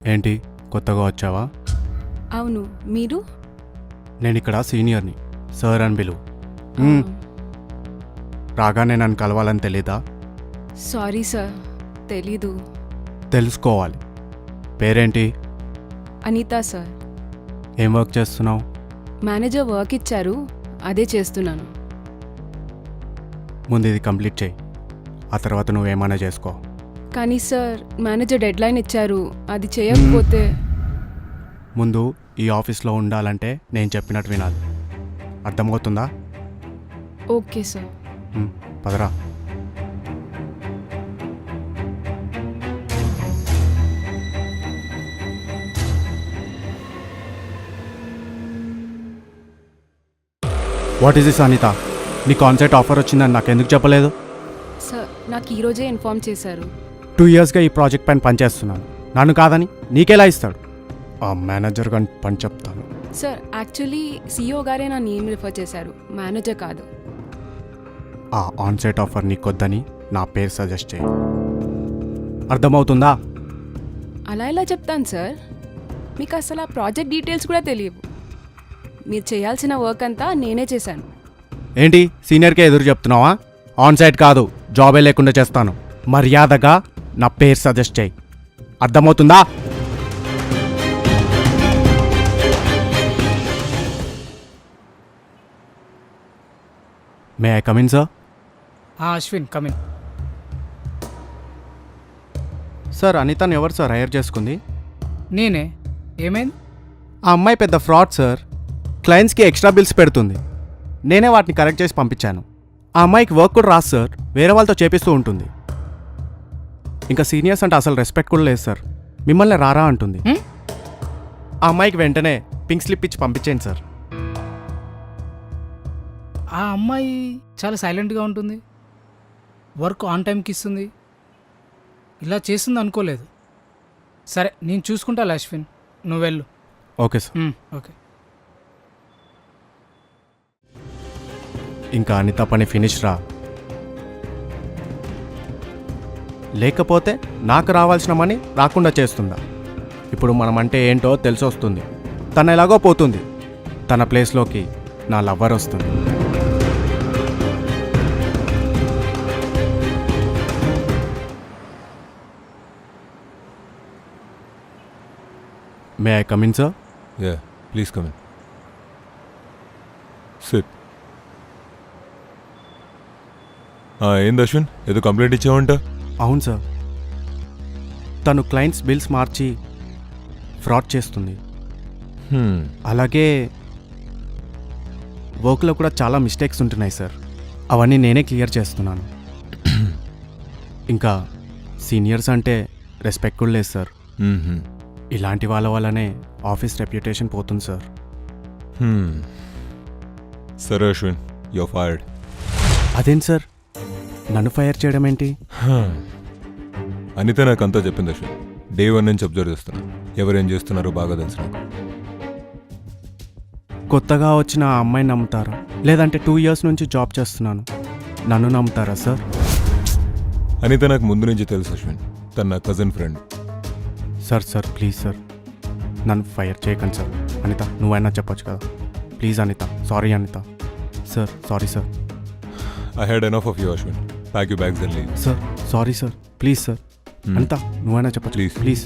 ఏంటి కొత్తగా వచ్చావా? అవును, మీరు? నేను ఇక్కడ సీనియర్ని, సార్ అని పిలువు. రాగానే నన్ను కలవాలని తెలీదా? సారీ సార్, తెలీదు. తెలుసుకోవాలి. పేరేంటి? అనిత సార్. ఏం వర్క్ చేస్తున్నావు? మేనేజర్ వర్క్ ఇచ్చారు, అదే చేస్తున్నాను. ముందు ఇది కంప్లీట్ చేయి, ఆ తర్వాత నువ్వేమైనా చేసుకో. కానీ సార్, మేనేజర్ డెడ్లైన్ ఇచ్చారు, అది చేయకపోతే. ముందు ఈ ఆఫీస్లో ఉండాలంటే నేను చెప్పినట్టు వినాలి, అర్థమవుతుందా? Okay sir. పదరా. What is this Anitha? నీ కాన్సెప్ట్ ఆఫర్ వచ్చిందని నాకు ఎందుకు చెప్పలేదు? సార్, నాకు ఈరోజే ఇన్ఫార్మ్ చేశారు. 2 yearsగా ఈ ప్రాజెక్ట్ పైన పనిచేస్తున్నాను. నన్ను కాదని నీకెలా ఇస్తాడు? ఆ మేనేజర్ గాని పని చెప్తాను. సార్, యాక్చువల్లీ CEO గారే నా నేమ్ రిఫర్ చేశారు, మేనేజర్ కాదు. ఆ ఆన్సైట్ ఆఫర్ నీకొద్దని నా పేరు సజెస్ట్ చేయి, అర్థమవుతుందా? అలా ఎలా చెప్తాను సార్? మీకు అసలు ఆ ప్రాజెక్ట్ డీటెయిల్స్ కూడా తెలియవు. మీరు చేయాల్సిన వర్క్ అంతా నేనే చేశాను. ఏంటి సీనియర్కే ఎదురు చెప్తున్నావా? ఆన్సైట్ కాదు, జాబే లేకుండా చేస్తాను. మర్యాదగా నా పేరు సజెస్ట్ చేయి, అర్థమవుతుందా? May I come in sir? Ashwin, come in. Sir, అనితను ఎవరు సార్ హైర్ చేసుకుంది? నేనే. ఏమైంది? ఆ అమ్మాయి పెద్ద ఫ్రాడ్ సార్. క్లయింట్స్కి ఎక్స్ట్రా బిల్స్ పెడుతుంది. నేనే వాటిని కరెక్ట్ చేసి పంపించాను. ఆ అమ్మాయికి వర్క్ కూడా రాదు సార్, వేరే వాళ్ళతో చేపిస్తూ ఉంటుంది. ఇంకా సీనియర్స్ అంటే అసలు రెస్పెక్ట్ కూడా లేదు సార్. మిమ్మల్ని రారా అంటుంది. ఆ అమ్మాయికి వెంటనే పింక్ స్లిప్ ఇచ్చి పంపించేయండి సార్. ఆ అమ్మాయి చాలా సైలెంట్గా ఉంటుంది, వర్క్ ఆన్ టైంకి ఇస్తుంది. ఇలా చేస్తుంది అనుకోలేదు. సరే, నేను చూసుకుంటా అశ్విన్, నువ్వు వెళ్ళు. Okay sir. ఓకే. ఇంకా అనిత పని ఫినిష్ రా, లేకపోతే నాకు రావాల్సిన మనీ రాకుండా చేస్తుందా? ఇప్పుడు మనం అంటే ఏంటో తెలిసొస్తుంది. తను ఎలాగో పోతుంది, తన ప్లేస్లోకి నా లవ్వర్ వస్తుంది. మే I come in sir? Yeah, please come in. Sit. ఏంది అశ్విన్, ఏదో కంప్లైంట్ ఇచ్చావంట? అవును సార్, తను క్లయింట్స్ బిల్స్ మార్చి ఫ్రాడ్ చేస్తుంది. అలాగే వర్క్లో కూడా చాలా మిస్టేక్స్ ఉంటున్నాయి సార్, అవన్నీ నేనే క్లియర్ చేస్తున్నాను. ఇంకా సీనియర్స్ అంటే రెస్పెక్ట్ కూడా లేదు సార్. ఇలాంటి వాళ్ళ వల్లనే ఆఫీస్ రెప్యుటేషన్ పోతుంది సార్. సరే అశ్విన్, యూర్ ఫైర్డ్. అదేంటి సార్, నన్ను ఫైర్ చేయడం ఏంటి? అనిత నాకు అంతా చెప్పింది అశ్విన్. డే 1 నుంచి అబ్జర్వ్ చేస్తున్నా, ఎవరేం చేస్తున్నారో బాగా తెలుసు నాకు. కొత్తగా వచ్చిన ఆ అమ్మాయిని నమ్ముతారా, లేదంటే 2 years నుంచి జాబ్ చేస్తున్నాను నన్ను నమ్ముతారా సార్? అనిత నాకు ముందు నుంచి తెలుసు అశ్విన్, తన నా cousin friend. Sir please sir, నన్ను ఫైర్ చేయకండి సార్. అనిత, నువ్వైనా చెప్పొచ్చు కదా. Please Anita, sorry Anita. Sir sorry sir. I had enough of you, Ashwin. Pack your bags and leave. Sir sorry sir, please sir. Anita, నువ్వైనా చెప్పొచ్చు Please. ప్లీజ్.